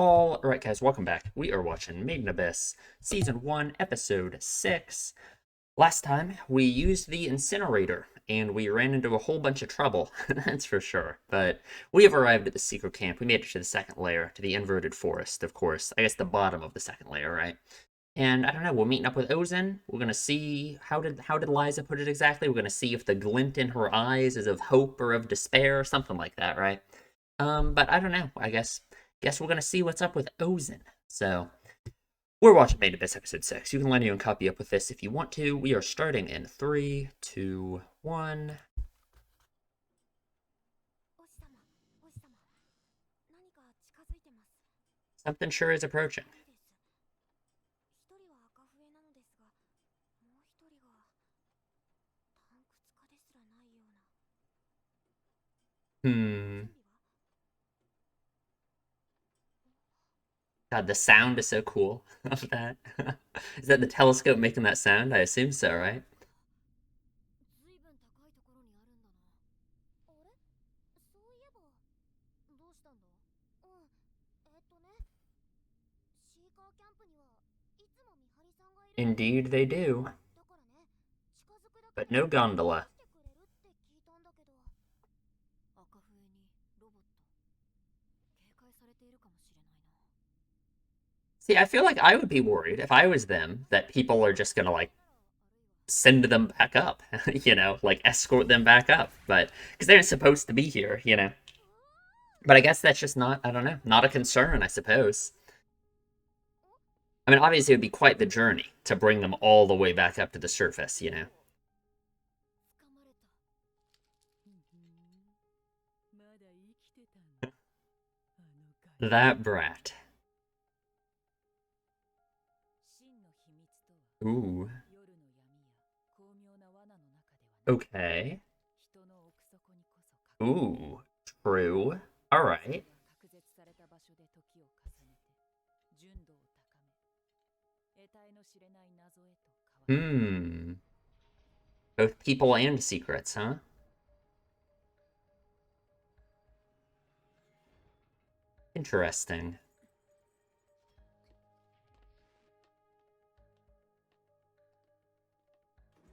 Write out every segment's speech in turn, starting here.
All right, guys, welcome back. We are watching Made in Abyss, Season 1, Episode 6. Last time, we used the incinerator, and we ran into a whole bunch of trouble, that's for sure. But we have arrived at the secret camp. We made it to the second layer, to the inverted forest, of course. I guess the bottom of the second layer, right? And I don't know, we're meeting up with Ozen. We're gonna see how did Liza put it exactly? We're gonna see if the glint in her eyes is of hope or of despair or something like that, right? But I don't know. I guess we're gonna see what's up with Ozen. So we're watching Made in Abyss episode 6. You can line you and copy up with this if you want to. We are starting in 3, 2, 1. Something sure is approaching. Hmm. God, the sound is so cool of that. Is that the telescope making that sound? I assume so, right? Indeed, they do. But no gondola. See, I feel like I would be worried if I was them that people are just gonna like send them back up, like escort them back up. But because they're supposed to be here. But I guess that's just not, I don't know, not a concern, I suppose. I mean, obviously, it would be quite the journey to bring them all the way back up to the surface. That brat. Ooh. Okay. Ooh. True. All right. Hmm. Both people and secrets, huh? Interesting.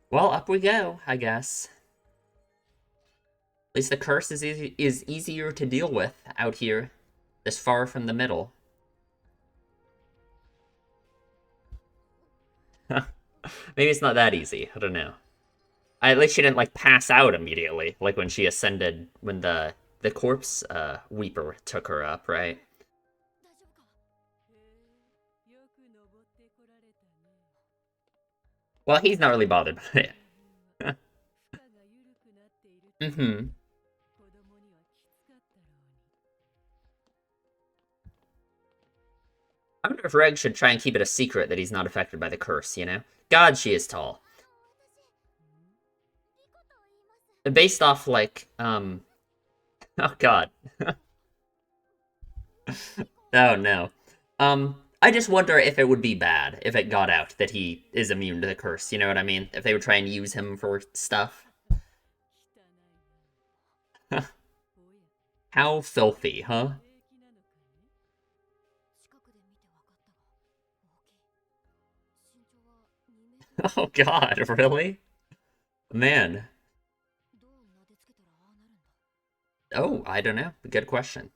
Well, up we go, I guess. At least the curse is easier to deal with out here, this far from the middle. Maybe it's not that easy. I don't know. At least she didn't like pass out immediately, like when she ascended when the corpse weeper took her up, right? Well, he's not really bothered by it. Mm-hmm. I wonder if Reg should try and keep it a secret that he's not affected by the curse. God, she is tall. Based off like oh god. Oh no. I just wonder if it would be bad if it got out that he is immune to the curse, you know what I mean? If they would try and use him for stuff. How filthy, huh? Oh god, really? Man. Oh, I don't know. Good question.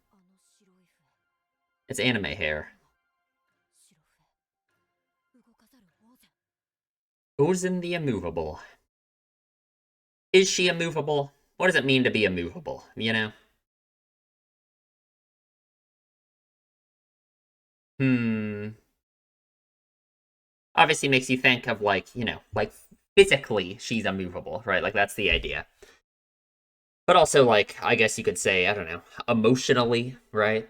It's anime hair. Ozen the immovable. Is she immovable? What does it mean to be immovable? Hmm. Obviously makes you think of like physically she's immovable, right? Like that's the idea. But also like I guess you could say, I don't know, emotionally, right?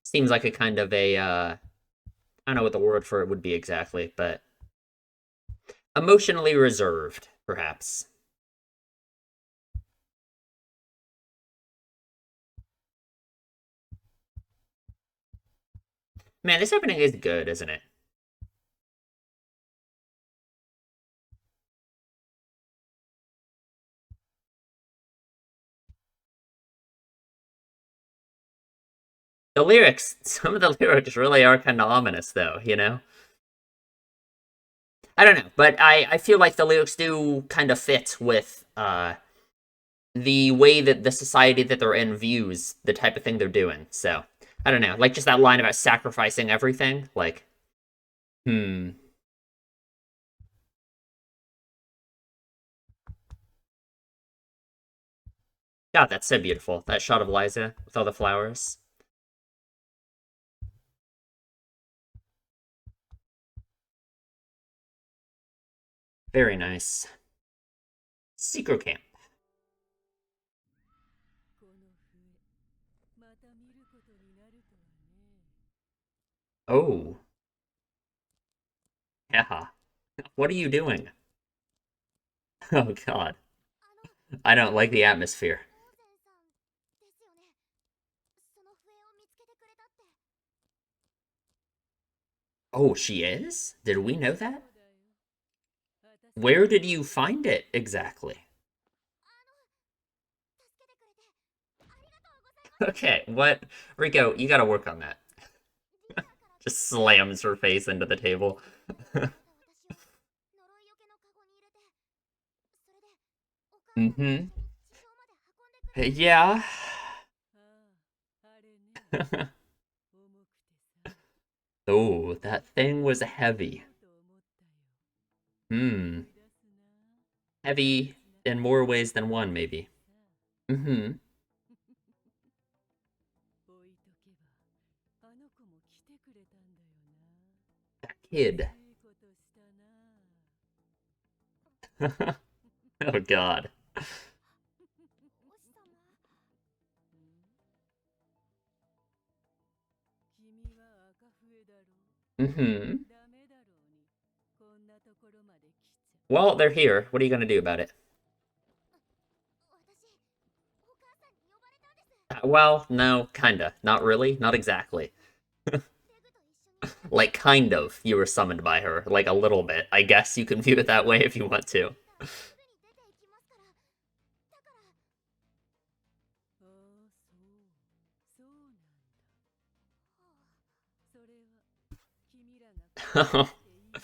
Seems like a kind of a I don't know what the word for it would be exactly, but emotionally reserved, perhaps. Man, this opening is good, isn't it? The lyrics, some of the lyrics really are kind of ominous, though, you know? I don't know, but I feel like the lyrics do kind of fit with the way that the society that they're in views the type of thing they're doing. So, I don't know, like just that line about sacrificing everything, like, hmm. God, that's so beautiful. That shot of Liza with all the flowers. Very nice. Secret camp. Oh, yeah. What are you doing? Oh, God. I don't like the atmosphere. Oh, she is? Did we know that? Where did you find it exactly? Okay, what? Rico, you gotta work on that. Just slams her face into the table. Mm-hmm. Yeah. Oh, that thing was heavy. Hmm. Heavy in more ways than one, maybe. Mm-hmm. That kid. Oh, God. Mm-hmm. Well, they're here. What are you gonna do about it? Well, no, kinda. Not really. Not exactly. Like, kind of. You were summoned by her. Like, a little bit. I guess you can view it that way if you want to.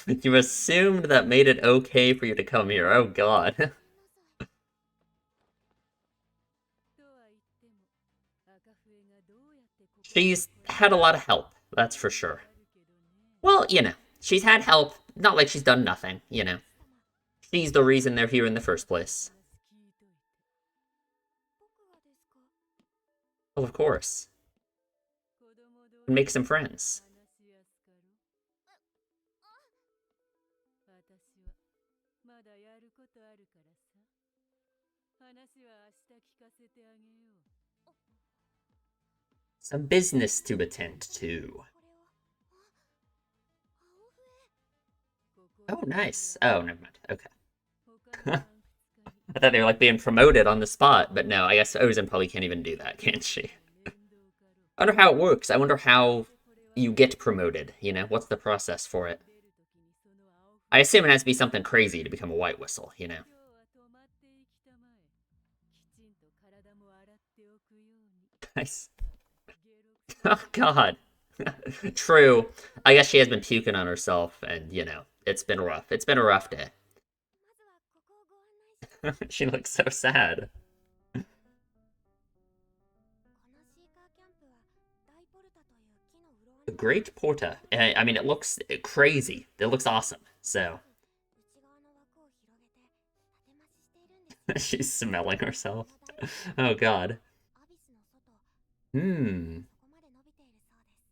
You assumed that made it okay for you to come here. Oh, God. She's had a lot of help. That's for sure. Well, she's had help. Not like she's done nothing. She's the reason they're here in the first place. Well, of course. Make some friends. Some business to attend to. Oh, nice. Oh, never mind. Okay. I thought they were like being promoted on the spot, but no, I guess Ozen probably can't even do that, can't she? I wonder how it works. I wonder how you get promoted, What's the process for it? I assume it has to be something crazy to become a white whistle. Nice. Oh, God. True. I guess she has been puking on herself, and, it's been rough. It's been a rough day. She looks so sad. The Great Porta. I mean, it looks crazy. It looks awesome. So, she's smelling herself. Oh, God. Hmm.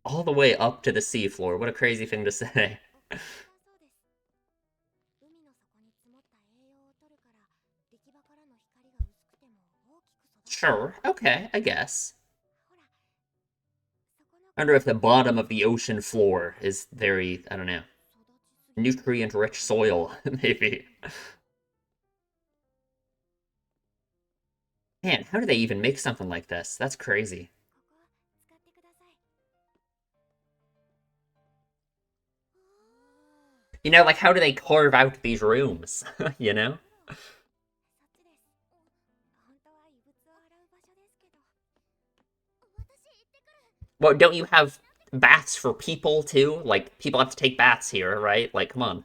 All the way up to the seafloor. What a crazy thing to say. Sure. Okay, I guess. I wonder if the bottom of the ocean floor is very, I don't know, nutrient-rich soil, maybe. Man, how do they even make something like this? That's crazy. Like, how do they carve out these rooms? you know? Well, don't you have baths for people too? Like, people have to take baths here, right? Like, come on.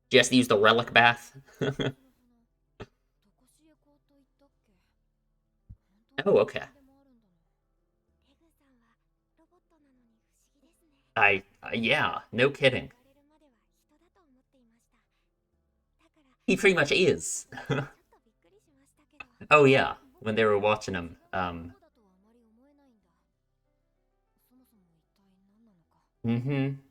Do you have to use the relic bath? Oh, okay. Yeah, no kidding. He pretty much is. Oh, yeah, when they were watching him. Mm-hmm.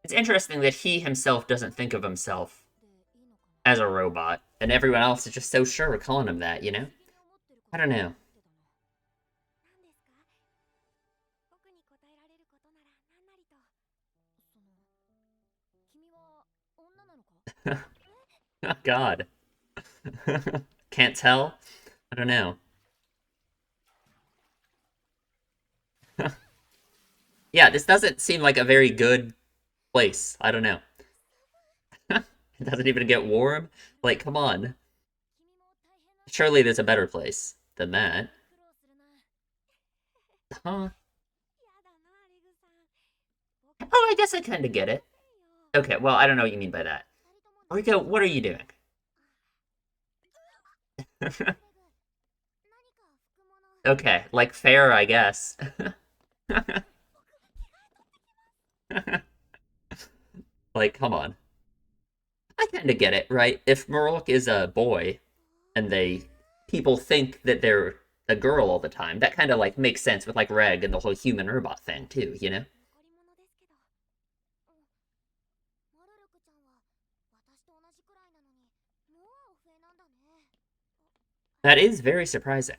It's interesting that he himself doesn't think of himself as a robot, and everyone else is just so sure of calling him that, you know? I don't know. Oh, God. Can't tell? I don't know. Yeah, this doesn't seem like a very good place. I don't know. It doesn't even get warm. Like, come on. Surely there's a better place than that. Huh? Oh, I guess I kind of get it. Okay, well, I don't know what you mean by that. Rico, what are you doing? Okay, like fair, I guess. Like, come on. I kind of get it, right? If Marok is a boy and people think that they're a girl all the time, that kind of like makes sense with like Reg and the whole human robot thing too, you know? That is very surprising.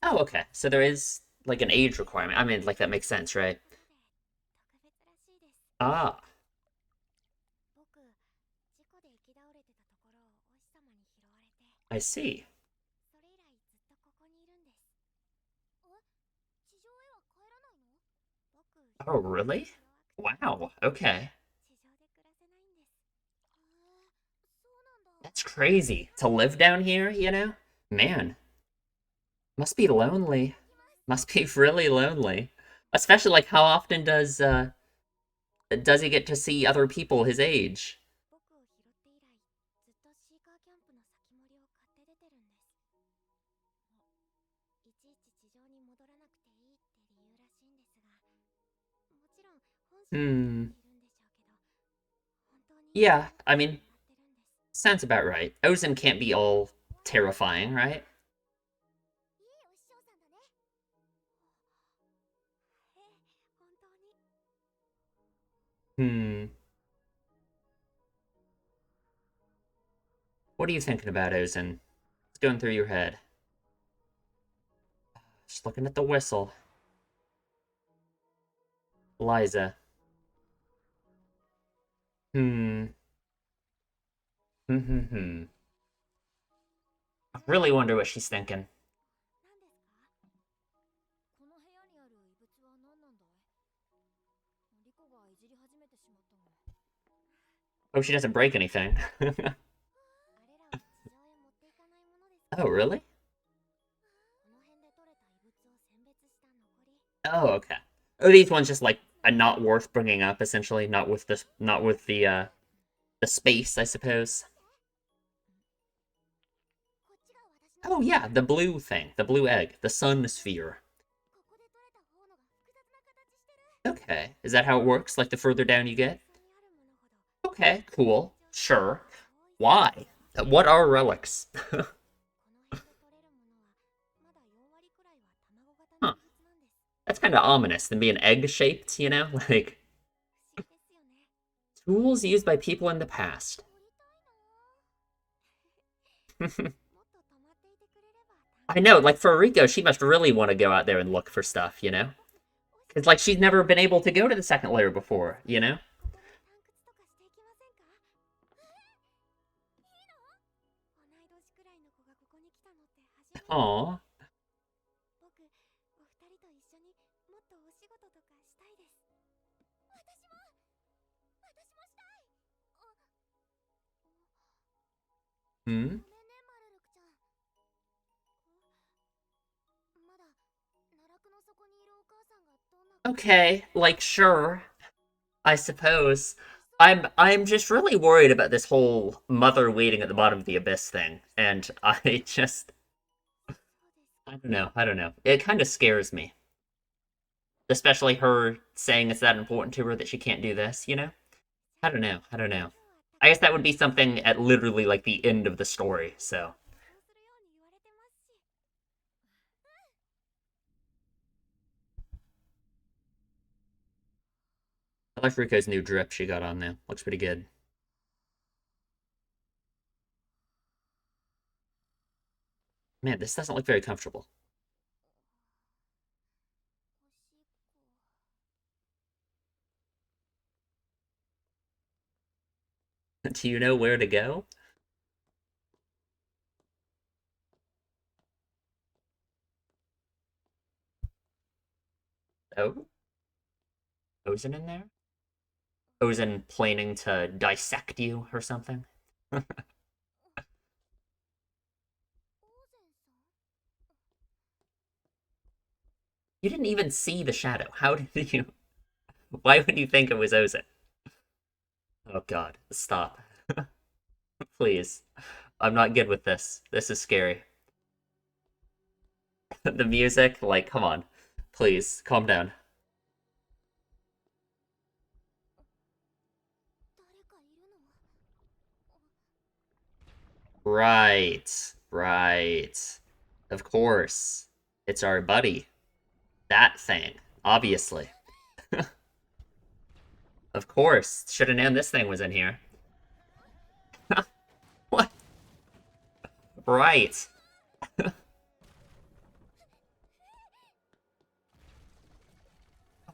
Oh, okay. So there is like an age requirement. I mean, like that makes sense, right? Ah, I see. Oh, really? Wow. Okay. That's crazy. To live down here, you know? Man, must be lonely. Must be really lonely. Especially like how often does he get to see other people his age? Hmm. Yeah, I mean, sounds about right. Ozen can't be all terrifying, right? Hmm. What are you thinking about, Ozen? What's going through your head? Just looking at the whistle. Liza. Hmm. Hmm. Hmm. Hmm. I really wonder what she's thinking. Hope she doesn't break anything. Oh, really? Oh, okay. Oh, these ones just like are not worth bringing up, essentially. Not with the space, I suppose. Oh yeah, the blue thing, the blue egg, the sun sphere. Okay, is that how it works? Like the further down you get? Okay, cool. Sure. Why? What are relics? Huh. That's kind of ominous than being egg shaped, you know? Like tools used by people in the past. I know, like for Rico, she must really want to go out there and look for stuff, you know? It's like she's never been able to go to the second layer before, you know? Aw. Hmm? Okay, like sure, I suppose. I'm just really worried about this whole mother waiting at the bottom of the abyss thing, and I just I don't know, I don't know. It kind of scares me, especially her saying it's that important to her that she can't do this, you know? I don't know, I don't know. I guess that would be something at literally like the end of the story, so. I like Riko's new drip she got on there. Looks pretty good. Man, this doesn't look very comfortable. Do you know where to go? Oh, Ozen in there? Ozen planning to dissect you or something? You didn't even see the shadow. How did you? Why would you think it was Ozen? Oh god, stop. Please. I'm not good with this. This is scary. The music, like, come on. Please, calm down. Right. Right. Of course. It's our buddy. That thing. Obviously. Of course. Should have known this thing was in here. What? Right.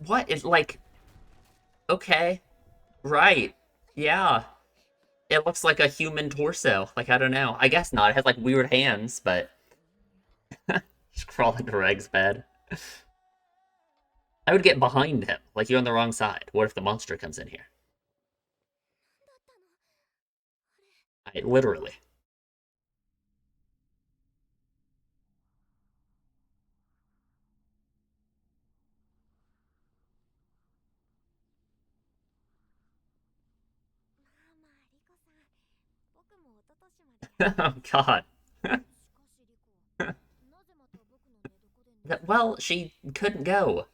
What is like okay. Right. Yeah. It looks like a human torso. Like I don't know. I guess not. It has like weird hands, but just crawl into Reg's bed. I would get behind him. Like you're on the wrong side. What if the monster comes in here? Literally. Oh god. Well, she couldn't go.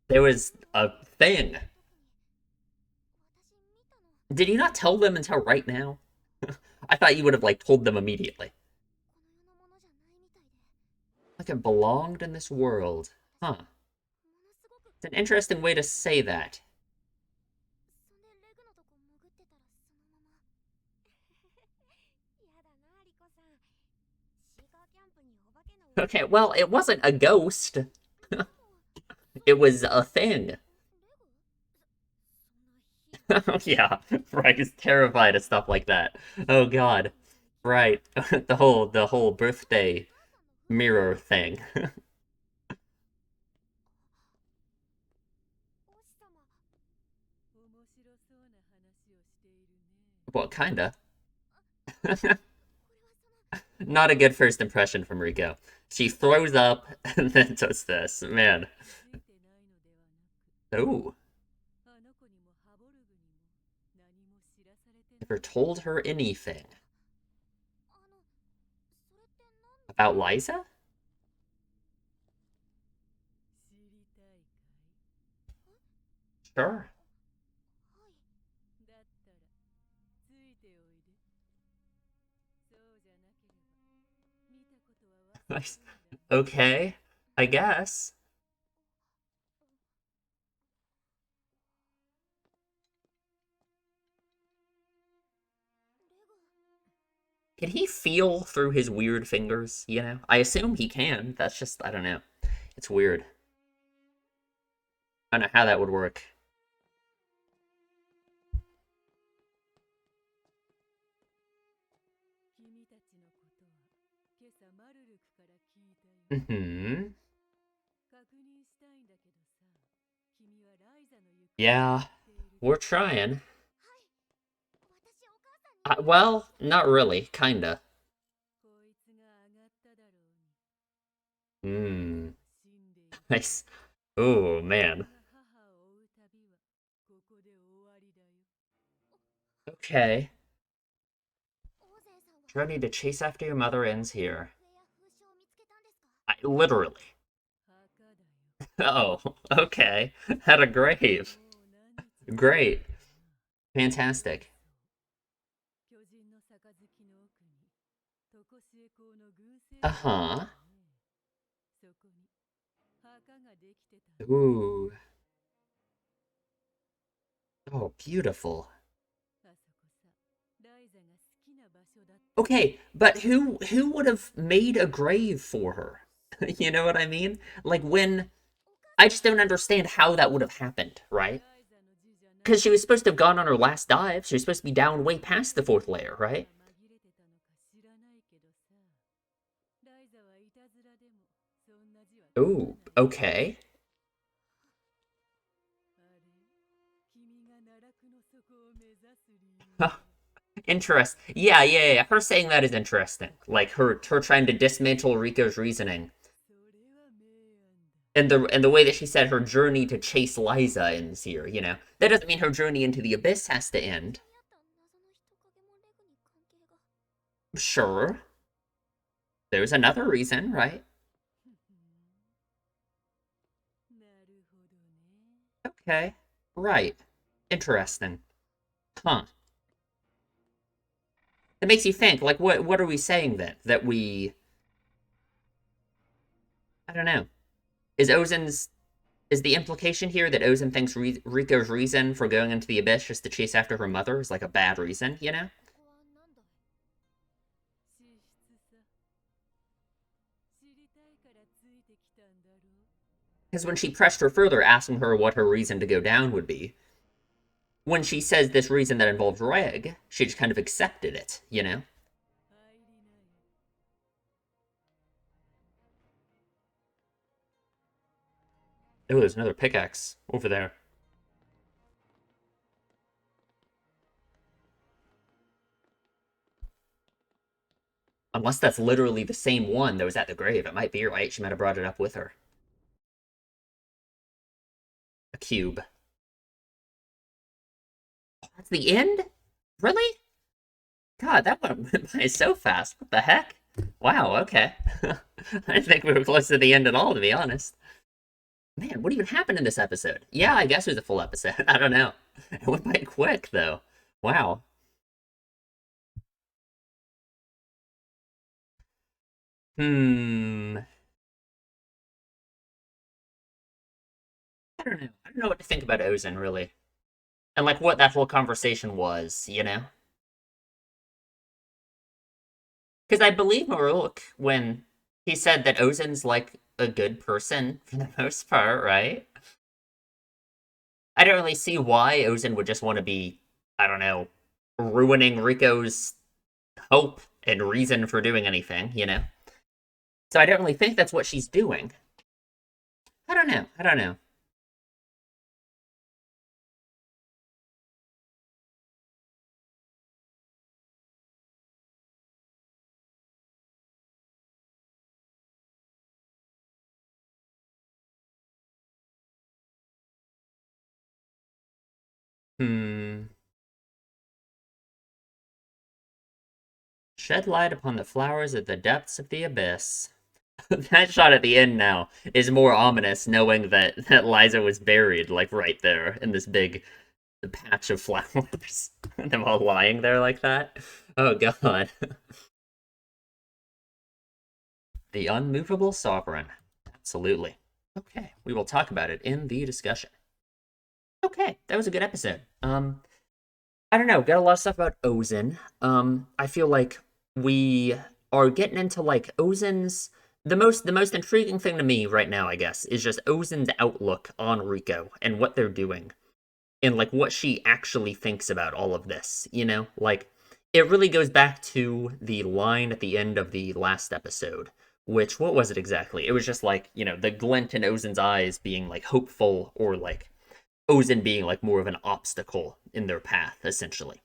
There was a thing. Did you not tell them until right now? I thought you would have like told them immediately. Like it belonged in this world. Huh. It's an interesting way to say that. Okay, well, it wasn't a ghost. It was a thing. Yeah, Frank is terrified of stuff like that. Oh god. Right. The whole birthday mirror thing. Well, kinda. Not a good first impression from Rico. She throws up and then does this. Man. Oh. Never told her anything. About Liza? Sure. Okay. I guess. Can he feel through his weird fingers, you know? I assume he can. That's just, I don't know. It's weird. I don't know how that would work. Hmm. Yeah, we're trying. Well, not really. Kinda. Hmm. Nice. Oh, man. Okay. Journey to chase after your mother ends here. Literally. Oh, okay. At a grave. Great. Fantastic. Uh-huh. Ooh. Oh, beautiful. Okay, but who would have made a grave for her? You know what I mean? Like when I just don't understand how that would have happened, right? Because she was supposed to have gone on her last dive. She was supposed to be down way past the fourth layer, right? Oh, okay. Interest. Yeah. Her saying that is interesting. Like her trying to dismantle Rico's reasoning. And the way that she said her journey to chase Liza ends here, you know. That doesn't mean her journey into the abyss has to end. Sure. There's another reason, right? Okay. Right. Interesting. Huh. It makes you think, like, what are we saying then? That we I don't know. Is Ozen's is the implication here that Ozen thinks Rico's reason for going into the abyss just to chase after her mother is like a bad reason, you know? Because when she pressed her further, asking her what her reason to go down would be, when she says this reason that involves Reg, she just kind of accepted it, you know? Oh, there's another pickaxe over there. Unless that's literally the same one that was at the grave. It might be right. She might have brought it up with her. A cube. Oh, that's the end? Really? God, that went by so fast. What the heck? Wow, okay. I didn't think we were close to the end at all, to be honest. Man, what even happened in this episode? Yeah, I guess it was a full episode. I don't know. It went by quick, though. Wow. Hmm. I don't know. I don't know what to think about Ozen, really. And, like, what that whole conversation was, you know? Because I believe Maruk when he said that Ozen's, like, a good person for the most part, right? I don't really see why Ozen would just want to be, I don't know, ruining Rico's hope and reason for doing anything, you know? So I don't really think that's what she's doing. I don't know. I don't know. Hmm. Shed light upon the flowers at the depths of the abyss. That shot at the end now is more ominous, knowing that Liza was buried, like, right there in this big patch of flowers. Them all lying there like that. Oh, God. The unmovable sovereign. Absolutely. Okay, we will talk about it in the discussion. Okay, that was a good episode. I don't know, got a lot of stuff about Ozen. I feel like we are getting into like Ozen's the most intriguing thing to me right now, I guess, is just Ozen's outlook on Rico and what they're doing and like what she actually thinks about all of this, you know? Like it really goes back to the line at the end of the last episode, which what was it exactly? It was just like, you know, the glint in Ozen's eyes being like hopeful or like Ozen being like more of an obstacle in their path, essentially.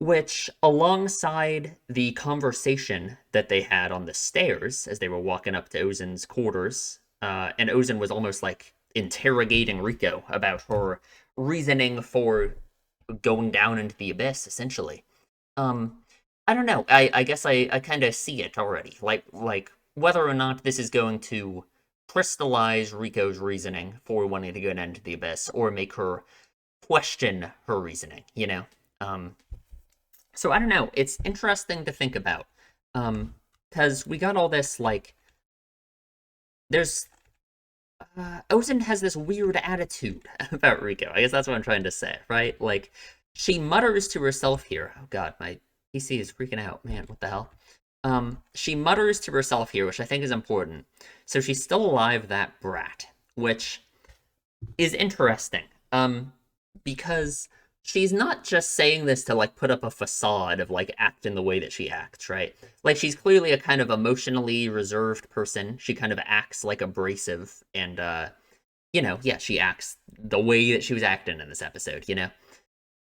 which, alongside the conversation that they had on the stairs as they were walking up to Ozen's quarters, and Ozen was almost like interrogating Riko about her reasoning for going down into the abyss, essentially. Um, I don't know. I guess I kind of see it already. Like whether or not this is going to crystallize Riko's reasoning for wanting to go down into the abyss, or make her question her reasoning. Um, so I don't know. It's interesting to think about. Because we got all this, like, there's Ozen has this weird attitude about Riko. I guess that's what I'm trying to say, right? Like, she mutters to herself here. Oh god, my PC is freaking out. Man, what the hell? She mutters to herself here, which I think is important. So she's still alive, that brat, which is interesting. Because she's not just saying this to like put up a facade of like act in the way that she acts, right? Like she's clearly a kind of emotionally reserved person. She kind of acts like abrasive and yeah, she acts the way that she was acting in this episode.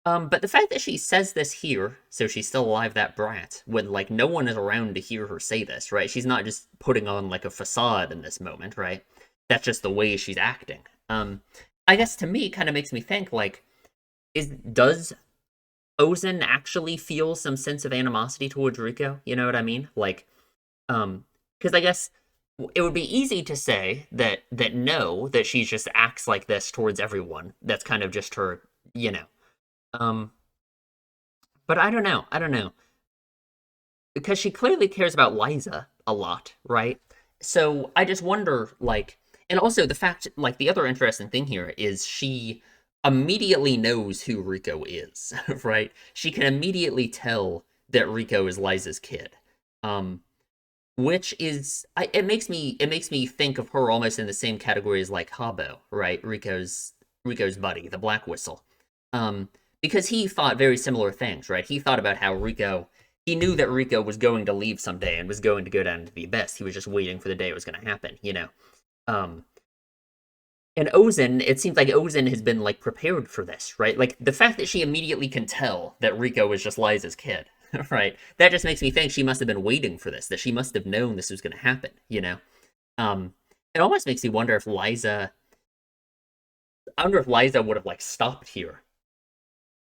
But the fact that she says this here, so she's still alive, that brat, when like no one is around to hear her say this, right? She's not just putting on like a facade in this moment, right? That's just the way she's acting. I guess to me, kind of makes me think like, does Ozen actually feel some sense of animosity towards Riko? You know what I mean? Like, because I guess it would be easy to say that no, that she just acts like this towards everyone. That's kind of just her. Um, but I don't know. I don't know. Because she clearly cares about Liza a lot, right? So I just wonder, like, and also the fact, like, the other interesting thing here is she immediately knows who Riko is, right? She can immediately tell that Riko is Liza's kid. Which is, it makes me think of her almost in the same category as like Habo, right? Riko's buddy, the Black Whistle. Because he thought very similar things, right? He thought about how he knew that Riko was going to leave someday and was going to go down into the abyss. He was just waiting for the day it was going to happen. Um, and Ozen, it seems like Ozen has been like prepared for this, right? Like the fact that she immediately can tell that Riko is just Liza's kid, right? That just makes me think she must have been waiting for this, that she must have known this was going to happen. It almost makes me wonder if Liza, I wonder if Liza would have like stopped here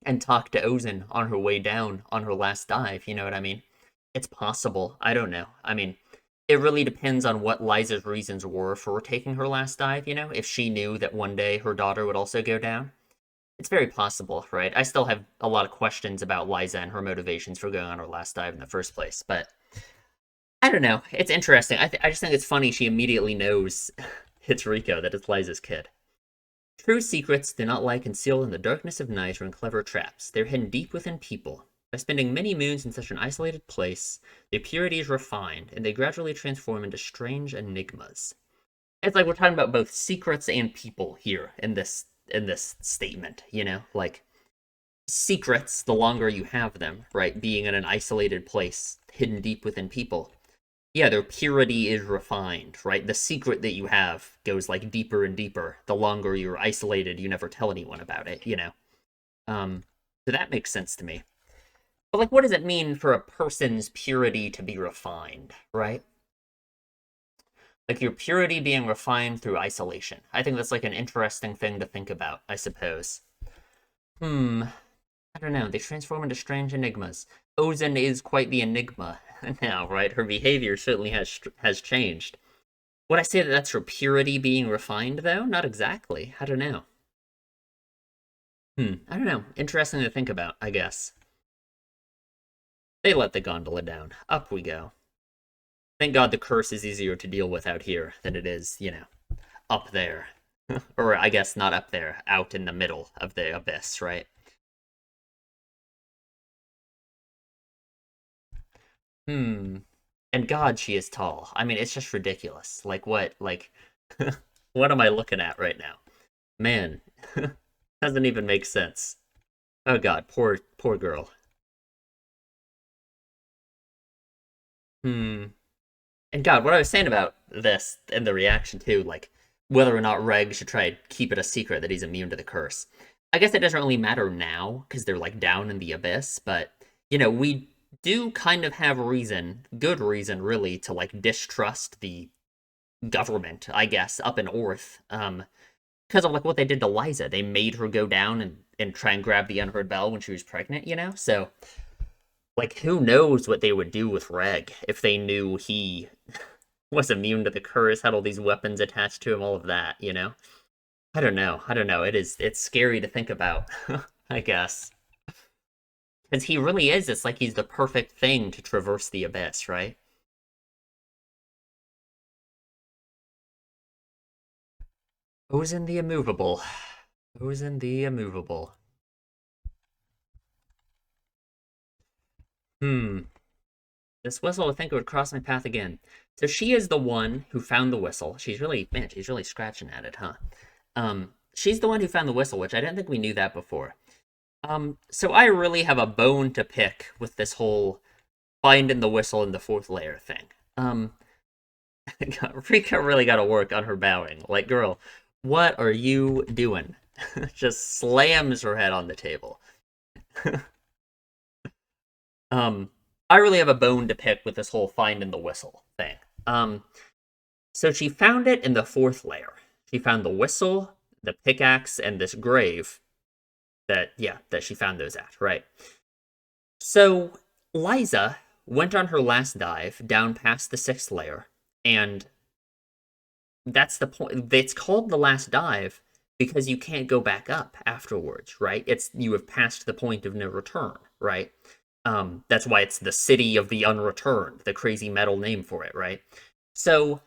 and talked to Ozen on her way down on her last dive. You know what I mean? It's possible. I don't know. I mean, it really depends on what Liza's reasons were for taking her last dive. If she knew that one day her daughter would also go down. It's very possible, right? I still have a lot of questions about Liza and her motivations for going on her last dive in the first place, but I don't know. It's interesting. I just think it's funny she immediately knows it's Riko, that it's Liza's kid. True secrets do not lie concealed in the darkness of night or in clever traps. They're hidden deep within people. By spending many moons in such an isolated place, their purity is refined, and they gradually transform into strange enigmas. It's like we're talking about both secrets and people here in this statement. Like secrets, the longer you have them, right? Being in an isolated place, hidden deep within people. Yeah, their purity is refined, right? The secret that you have goes like deeper and deeper. The longer you're isolated, you never tell anyone about it. So that makes sense to me. But like, what does it mean for a person's purity to be refined, right? Like your purity being refined through isolation. I think that's like an interesting thing to think about, I suppose. I don't know. They transform into strange enigmas. Ozen is quite the enigma now, right? Her behavior certainly has changed. Would I say that that's her purity being refined, though? Not exactly. I don't know. I don't know. Interesting to think about, I guess. They let the gondola down. Up we go. Thank God the curse is easier to deal with out here than it is, up there. Or I guess not up there, out in the middle of the abyss, right? Hmm. And God, she is tall. I mean, it's just ridiculous. Like what? Like, what am I looking at right now? Man, doesn't even make sense. Oh God, poor girl. Hmm. And God, what I was saying about this and the reaction too, like whether or not Reg should try and keep it a secret that he's immune to the curse. I guess it doesn't really matter now because they're like down in the abyss, but we do kind of have reason, good reason really, to like distrust the government, I guess, up in Orth. Because of like what they did to Liza. They made her go down and try and grab the unheard bell when she was pregnant. So like who knows what they would do with Reg if they knew he was immune to the curse, had all these weapons attached to him, all of that. I don't know. I don't know. It's scary to think about, I guess. Because he really is, it's like he's the perfect thing to traverse the abyss, right? Ozen the Immovable. Ozen the Immovable. Hmm. This whistle, I think it would cross my path again. So she is the one who found the whistle. She's really scratching at it, huh? She's the one who found the whistle, which I didn't think we knew that before. So I really have a bone to pick with this whole finding the whistle in the fourth layer thing. Rika really got to work on her bowing. Like, girl, what are you doing? Just slams her head on the table. I really have a bone to pick with this whole finding the whistle thing. So she found it in the fourth layer. She found the whistle, the pickaxe, and this grave that she found those at, right? So Liza went on her last dive down past the sixth layer, and that's the point. It's called the last dive because you can't go back up afterwards, right? You have passed the point of no return, right? That's why it's the city of the unreturned, the crazy metal name for it, right? So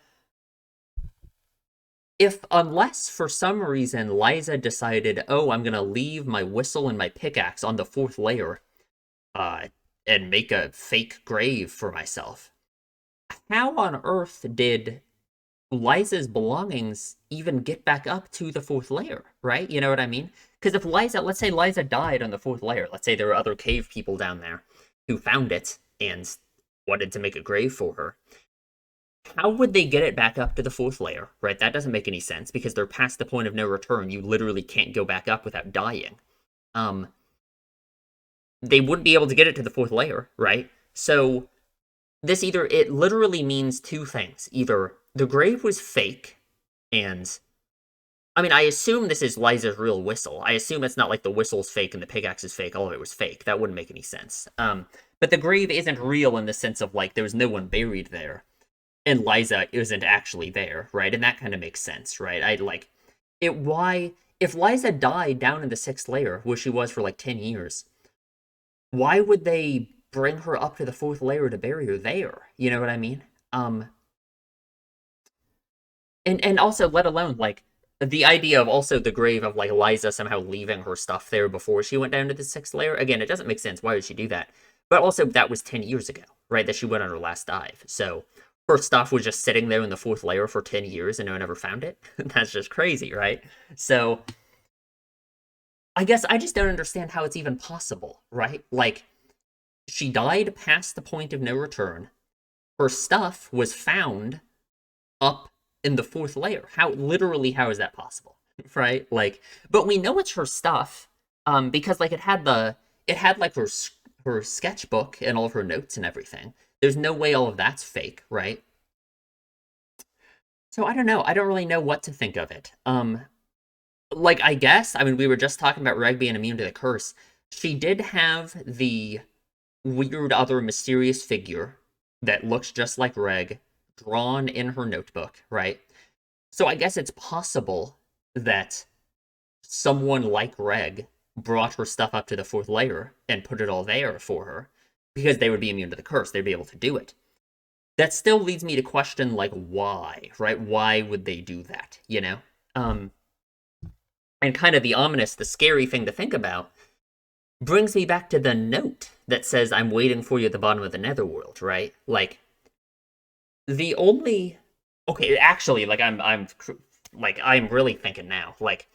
unless for some reason Liza decided, oh, I'm gonna leave my whistle and my pickaxe on the fourth layer, and make a fake grave for myself, how on earth did Liza's belongings even get back up to the fourth layer, right? You know what I mean? Because if let's say Liza died on the fourth layer, let's say there were other cave people down there who found it and wanted to make a grave for her, how would they get it back up to the fourth layer, right? That doesn't make any sense because they're past the point of no return. You literally can't go back up without dying. They wouldn't be able to get it to the fourth layer, right? So it literally means two things. Either the grave was fake, and I mean, I assume this is Liza's real whistle. I assume it's not like the whistle's fake and the pickaxe is fake. All of it was fake. That wouldn't make any sense. But the grave isn't real in the sense of like there was no one buried there, and Liza isn't actually there, right? And that kind of makes sense, right? I like it. Why, if Liza died down in the sixth layer, where she was for like 10 years, why would they bring her up to the fourth layer to bury her there? You know what I mean? And also, let alone like the idea of also the grave of like Liza somehow leaving her stuff there before she went down to the sixth layer. Again, it doesn't make sense. Why would she do that? But also, that was 10 years ago, right? That she went on her last dive. So her stuff was just sitting there in the fourth layer for 10 years and no one ever found it. That's just crazy, right? So I guess I just don't understand how it's even possible, right? Like, she died past the point of no return. Her stuff was found up in the fourth layer. How is that possible? Right? Like, but we know it's her stuff, because like it had like her sketchbook and all of her notes and everything. There's no way all of that's fake, right? So I don't know. I don't really know what to think of it. Like I guess, I mean, we were just talking about Reg being immune to the curse. She did have the weird other mysterious figure that looks just like Reg drawn in her notebook, right? So I guess it's possible that someone like Reg brought her stuff up to the fourth layer and put it all there for her because they would be immune to the curse. They'd be able to do it. That still leads me to question, like, why, right? Why would they do that, you know? And kind of the ominous, the scary thing to think about brings me back to the note that says, I'm waiting for you at the bottom of the netherworld, right? Like, the only... Okay, actually, like, I'm really thinking now. Like,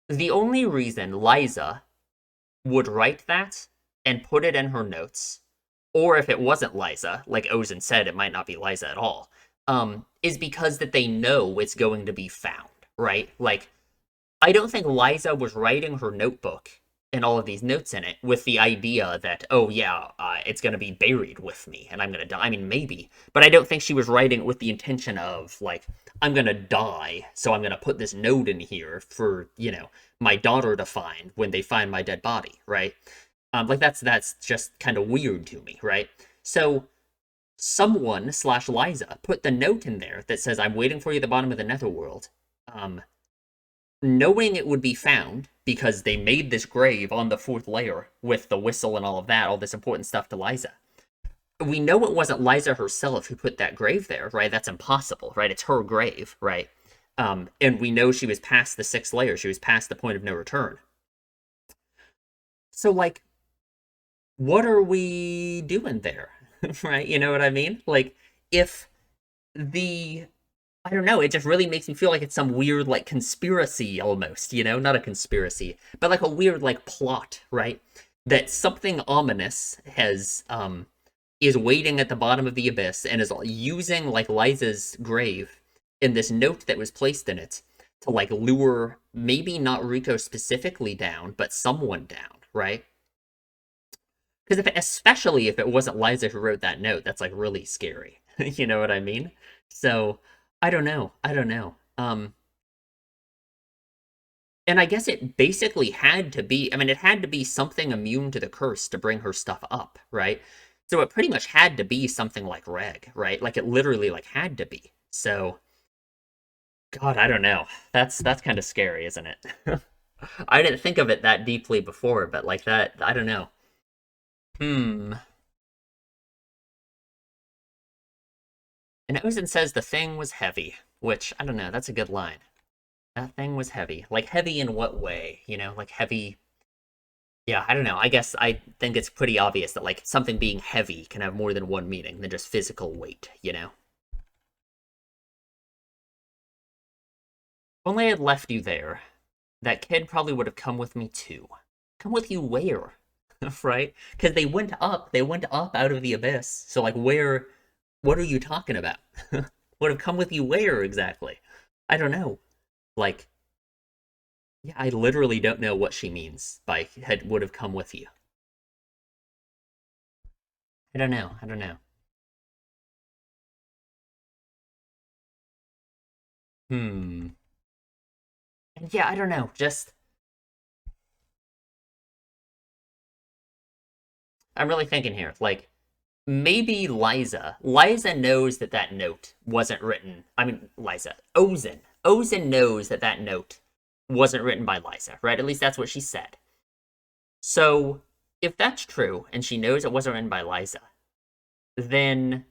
the only reason Liza would write that and put it in her notes, or if it wasn't Liza, like Ozen said, it might not be Liza at all, is because that they know it's going to be found, right? Like, I don't think Liza was writing her notebook and all of these notes in it with the idea that, oh yeah, it's going to be buried with me and I'm going to die. I mean, maybe, but I don't think she was writing it with the intention of like, I'm going to die, so I'm going to put this note in here for, my daughter to find when they find my dead body, right? Like that's just kind of weird to me, right? So someone slash Liza put the note in there that says, I'm waiting for you at the bottom of the netherworld. Knowing it would be found because they made this grave on the fourth layer with the whistle and all of that, all this important stuff to Liza. We know it wasn't Liza herself who put that grave there, right? That's impossible, right? It's her grave, right? And we know she was past the sixth layer. She was past the point of no return. So, like, what are we doing there? Right? You know what I mean? Like, if the I don't know, it just really makes me feel like it's some weird like conspiracy almost, not a conspiracy, but like a weird like plot, right? That something ominous has is waiting at the bottom of the abyss and is using like Liza's grave and this note that was placed in it to like lure maybe not Rico specifically down, but someone down, right? Because especially if it wasn't Liza who wrote that note, that's like really scary. You know what I mean? So I don't know. I don't know. And I guess it basically had to be, I mean, it had to be something immune to the curse to bring her stuff up, right? So it pretty much had to be something like Reg, right? Like it literally like had to be. So God, I don't know. That's kind of scary, isn't it? I didn't think of it that deeply before, but like that, I don't know. Hmm. And Ozen says the thing was heavy, which I don't know, that's a good line. That thing was heavy. Like heavy in what way? Like heavy. Yeah, I don't know. I guess I think it's pretty obvious that like something being heavy can have more than one meaning than just physical weight. Only I had left you there. That kid probably would have come with me too. Come with you where? Right? Because they went up out of the abyss. So like where what are you talking about? Would have come with you where exactly? I don't know. Like yeah, I literally don't know what she means by had would have come with you. I don't know. I don't know. Hmm. Yeah, I don't know. Just I'm really thinking here. Like maybe Liza knows that that note wasn't written. I mean, Liza. Ozen knows that that note wasn't written by Liza, right? At least that's what she said. So, if that's true and she knows it wasn't written by Liza, then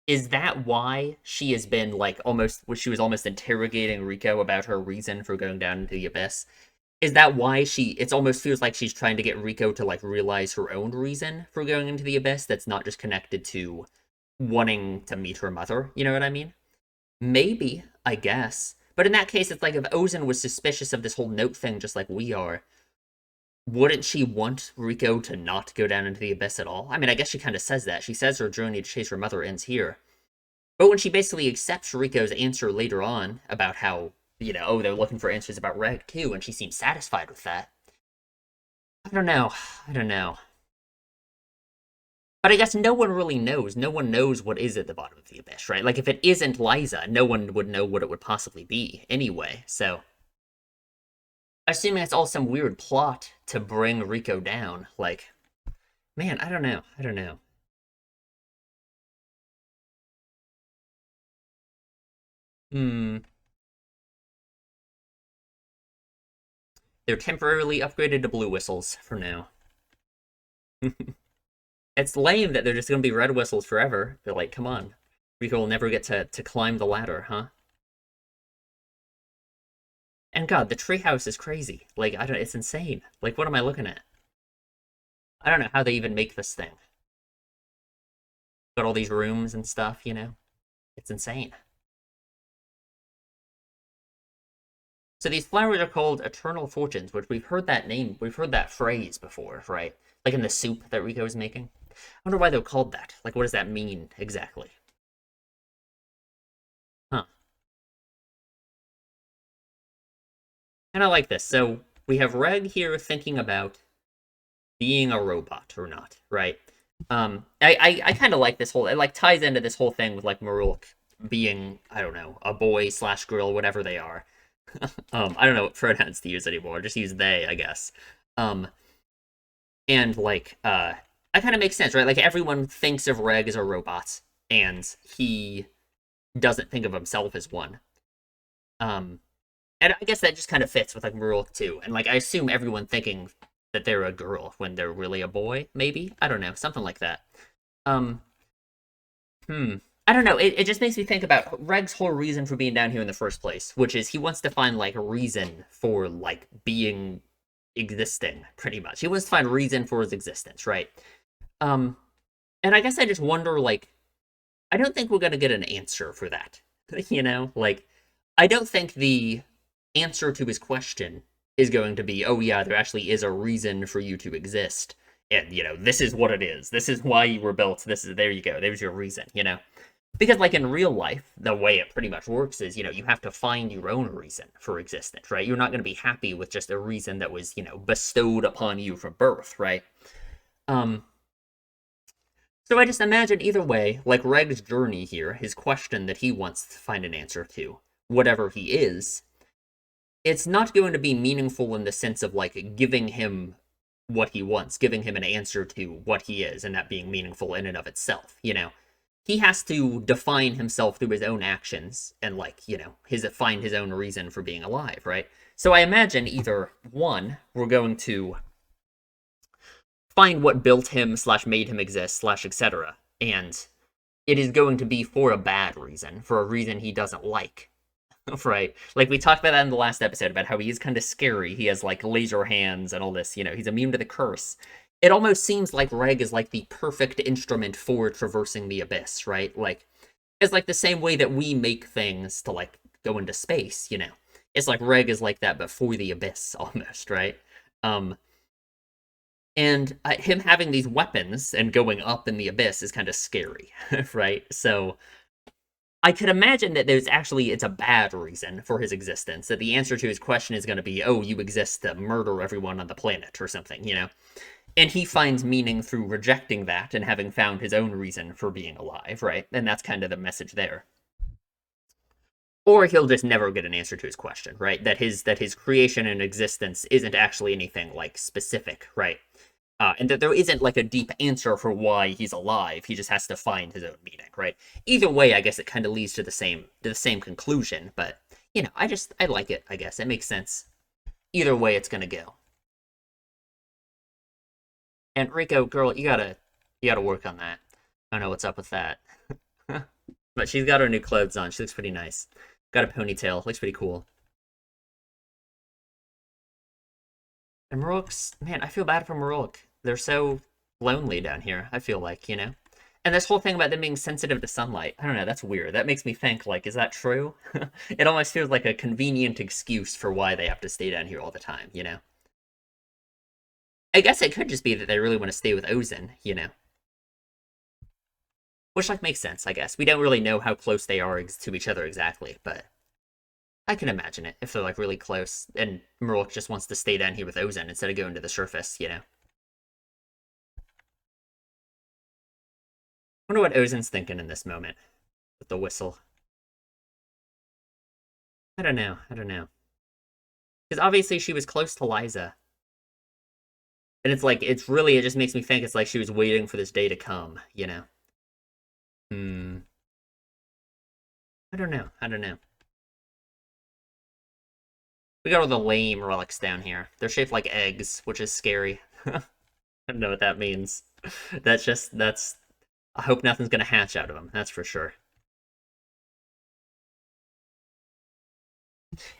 is that why she has been like almost she was almost interrogating Rico about her reason for going down into the abyss? Is that why it almost feels like she's trying to get Rico to like realize her own reason for going into the abyss that's not just connected to wanting to meet her mother? You know what I mean? Maybe, I guess. But in that case, it's like if Ozen was suspicious of this whole note thing just like we are, wouldn't she want Rico to not go down into the abyss at all? I mean, I guess she kind of says that. She says her journey to chase her mother ends here. But when she basically accepts Rico's answer later on about how, oh, they're looking for answers about Reg too, and she seems satisfied with that. I don't know. I don't know. But I guess no one really knows. No one knows what is at the bottom of the abyss, right? Like, if it isn't Liza, no one would know what it would possibly be anyway. So, assuming it's all some weird plot to bring Rico down, like, man, I don't know. I don't know. Hmm. They're temporarily upgraded to blue whistles for now. It's lame that they're just gonna be red whistles forever. They're like, come on. Rico will never get to climb the ladder, huh? And God, the treehouse is crazy. Like, I don't it's insane. Like, what am I looking at? I don't know how they even make this thing. Got all these rooms and stuff. It's insane. So these flowers are called eternal fortunes, which we've heard that phrase before, right? Like in the soup that Rico is making. I wonder why they're called that. Like, what does that mean exactly? Huh. And I like this. So we have Reg here thinking about being a robot or not, right? I kind of like this whole, it like ties into this whole thing with like Marulk being, I don't know, a boy slash girl, whatever they are. I don't know what pronouns to use anymore. Just use they, I guess. Um, and like, that kind of makes sense, right? Like everyone thinks of Reg as a robot, and he doesn't think of himself as one. Um, and I guess that just kind of fits with like Marulk too. And like, I assume everyone thinking that they're a girl when they're really a boy, maybe? I don't know, something like that. Um, hmm. I don't know. It just makes me think about Reg's whole reason for being down here in the first place, which is he wants to find like a reason for like being existing, pretty much. He wants to find reason for his existence, right? Um, and I guess I just wonder, like, I don't think we're gonna get an answer for that. You know, like, I don't think the answer to his question is going to be, oh yeah, there actually is a reason for you to exist, and you know, this is what it is. This is why you were built. This is there you go. There's your reason. You know, because like in real life, the way it pretty much works is, you know, you have to find your own reason for existence, right? You're not going to be happy with just a reason that was, you know, bestowed upon you from birth, right? Um, so I just imagine either way, like Reg's journey here, his question that he wants to find an answer to, whatever he is, it's not going to be meaningful in the sense of like giving him what he wants, giving him an answer to what he is, and that being meaningful in and of itself, you know? He has to define himself through his own actions and like, you know, find his own reason for being alive, right? So I imagine either one, we're going to find what built him slash made him exist slash etc. And it is going to be for a bad reason, for a reason he doesn't like. Right? Like we talked about that in the last episode about how he is kind of scary. He has like laser hands and all this, you know, he's immune to the curse. It almost seems like Reg is like the perfect instrument for traversing the abyss, right? Like it's like the same way that we make things to like go into space, you know. It's like Reg is like that, but for the abyss almost, right? Um, and him having these weapons and going up in the abyss is kind of scary, right? So I could imagine that it's a bad reason for his existence. That the answer to his question is going to be, oh, you exist to murder everyone on the planet or something, you know? And he finds meaning through rejecting that and having found his own reason for being alive, right? And that's kind of the message there. Or he'll just never get an answer to his question, right? That his creation and existence isn't actually anything like specific, right? And that there isn't like a deep answer for why he's alive. He just has to find his own meaning, right? Either way, I guess it kind of leads to the same conclusion. But you know, I like it. I guess it makes sense. Either way, it's gonna go. And Rico, girl, you gotta work on that. I don't know what's up with that. But she's got her new clothes on. She looks pretty nice. Got a ponytail. Looks pretty cool. And Marulk's, man, I feel bad for Marulk. They're so lonely down here, I feel like, you know? And this whole thing about them being sensitive to sunlight, I don't know, that's weird. That makes me think, like, is that true? It almost feels like a convenient excuse for why they have to stay down here all the time, you know? I guess it could just be that they really want to stay with Ozen, you know? Which, like, makes sense, I guess. We don't really know how close they are to each other exactly, but I can imagine it if they're, like, really close, and Marulk just wants to stay down here with Ozen instead of going to the surface, you know? I wonder what Ozen's thinking in this moment with the whistle. I don't know. I don't know. Because obviously she was close to Liza. And it's like, it just makes me think it's like she was waiting for this day to come, you know? Hmm. I don't know. I don't know. We got all the lame relics down here. They're shaped like eggs, which is scary. I don't know what that means. That's. I hope nothing's gonna hatch out of them, that's for sure.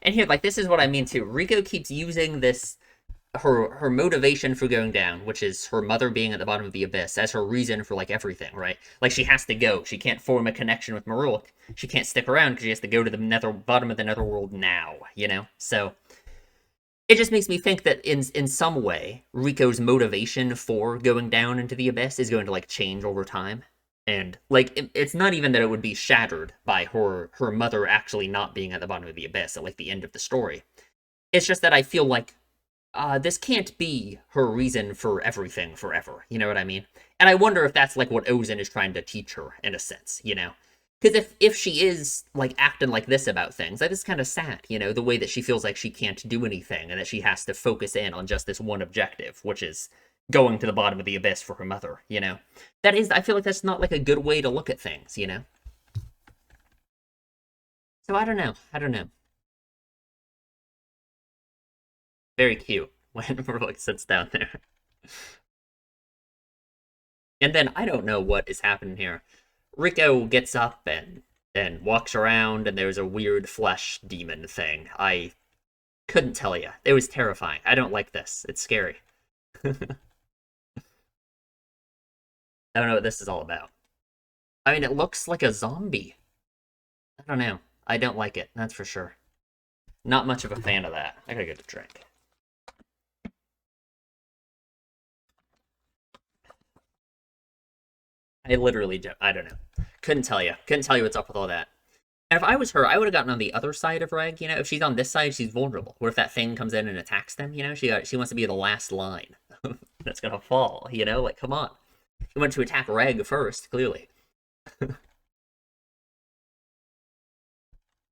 And here, like, this is what I mean too. Rico keeps using this her motivation for going down, which is her mother being at the bottom of the abyss, as her reason for like everything, right? Like she has to go. She can't form a connection with Marulk. She can't stick around because she has to go to the bottom of the netherworld now, you know? So it just makes me think that in some way, Rico's motivation for going down into the abyss is going to like change over time. And like it's not even that it would be shattered by her mother actually not being at the bottom of the abyss at like the end of the story. It's just that I feel like this can't be her reason for everything forever. You know what I mean? And I wonder if that's like what Ozen is trying to teach her in a sense, you know? Because if she is like acting like this about things, that is kind of sad, you know, the way that she feels like she can't do anything and that she has to focus in on just this one objective, which is going to the bottom of the abyss for her mother, you know? That is, I feel like that's not like a good way to look at things, you know? So I don't know. I don't know. Very cute when Merlik sits down there. And then I don't know what is happening here. Rico gets up and walks around, and there's a weird flesh demon thing. I couldn't tell you. It was terrifying. I don't like this. It's scary. I don't know what this is all about. I mean, it looks like a zombie. I don't know. I don't like it. That's for sure. Not much of a fan of that. I gotta get a drink. I literally don't. I don't know. Couldn't tell you. Couldn't tell you what's up with all that. And if I was her, I would have gotten on the other side of Reg. You know, if she's on this side, she's vulnerable. What if that thing comes in and attacks them? You know, she wants to be the last line that's gonna fall. You know, like come on. She went to attack Reg first, clearly.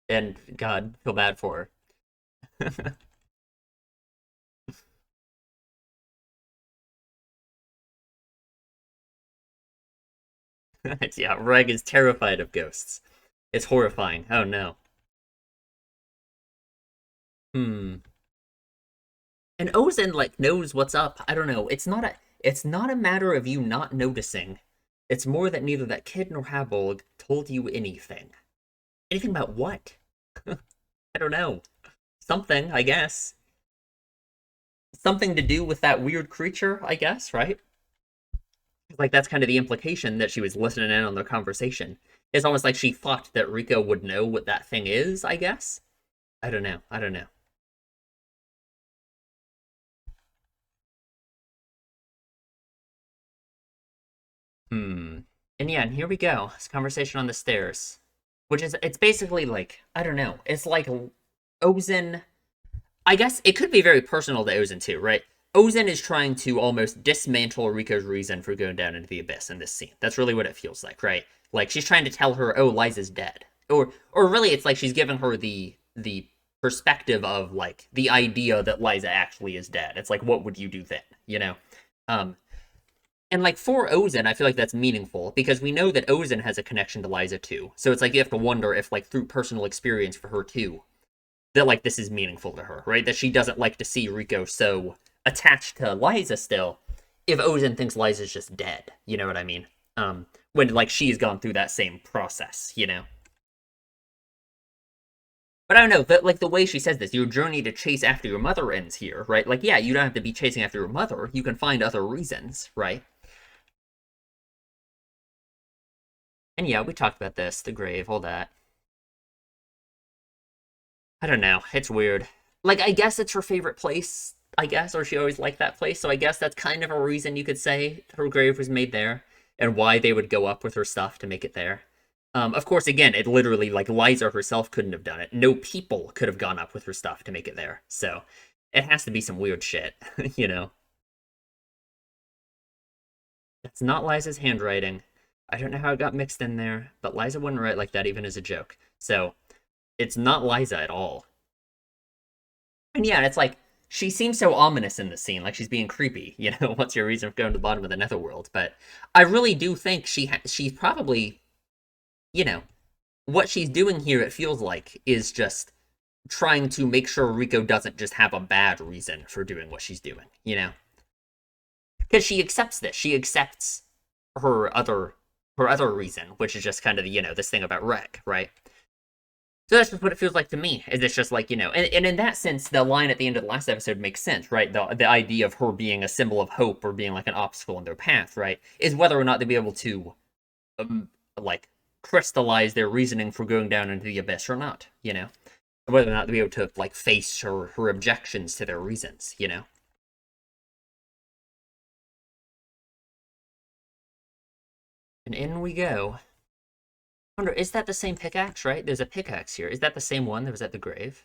And God, feel bad for her. Yeah, Reg is terrified of ghosts. It's horrifying. Oh no. Hmm. And Ozen like knows what's up. I don't know. It's not a matter of you not noticing. It's more that neither that kid nor Habolg told you anything. Anything about what? I don't know. Something, I guess. Something to do with that weird creature, I guess, right? Like that's kind of the implication that she was listening in on their conversation. It's almost like she thought that Rico would know what that thing is, I guess. I don't know. I don't know. Hmm. And yeah, and here we go. This conversation on the stairs. Which is it's basically like, I don't know. It's like Ozen. I guess it could be very personal to Ozen too, right? Ozen is trying to almost dismantle Riko's reason for going down into the abyss in this scene. That's really what it feels like, right? Like she's trying to tell her, "Oh, Liza's dead," or really, it's like she's giving her the perspective of like the idea that Liza actually is dead. It's like, what would you do then? You know, um, and like for Ozen, I feel like that's meaningful because we know that Ozen has a connection to Liza too. So it's like you have to wonder if like through personal experience for her too, that like this is meaningful to her, right? That she doesn't like to see Rico so attached to Liza still. If Ozen thinks Liza's just dead, you know what I mean? When like she's gone through that same process, you know. But I don't know, but like the way she says this, your journey to chase after your mother ends here, right? Like, yeah, you don't have to be chasing after your mother. You can find other reasons, right? And yeah, we talked about this, the grave, all that. I don't know. It's weird. Like, I guess it's her favorite place, I guess, or she always liked that place. So I guess that's kind of a reason you could say her grave was made there and why they would go up with her stuff to make it there. Of course, again, it literally, like, Liza herself couldn't have done it. No people could have gone up with her stuff to make it there. So it has to be some weird shit, you know? That's not Liza's handwriting. I don't know how it got mixed in there, but Liza wouldn't write like that even as a joke. So it's not Liza at all. And yeah, it's like she seems so ominous in the scene, like she's being creepy. You know, what's your reason for going to the bottom of the netherworld? But I really do think she's probably, you know, what she's doing here. It feels like is just trying to make sure Rico doesn't just have a bad reason for doing what she's doing. You know, because she accepts this. She accepts her other her other reason, which is just kind of this thing about Reg, right? So that's just what it feels like to me. Is it's just like and in that sense, the line at the end of the last episode makes sense, right? The idea of her being a symbol of hope or being like an obstacle in their path, right, is whether or not they'll be able to, like, crystallize their reasoning for going down into the abyss or not, whether or not they'll be able to like face her objections to their reasons, And in we go. I wonder, is that the same pickaxe? Right? There's a pickaxe here. Is that the same one that was at the grave?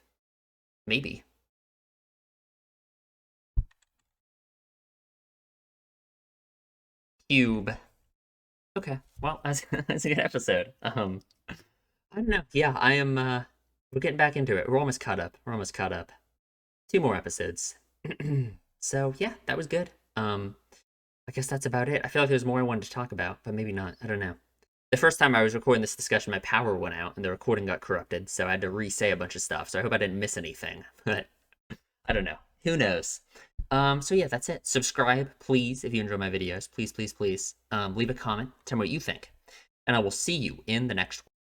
Maybe. cube. Okay, well, that's a good episode. I don't know. Yeah, I am. We're getting back into it. We're almost caught up. We're almost caught up. 2 more episodes. So yeah, that was good. I guess that's about it. I feel like there's more I wanted to talk about, but maybe not. I don't know. The first time I was recording this discussion, my power went out and the recording got corrupted, so I had to re-say a bunch of stuff. So I hope I didn't miss anything. But I don't know. Who knows? So yeah, that's it. Subscribe, please, if you enjoy my videos. Please, please, please. Leave a comment. Tell me what you think. And I will see you in the next one.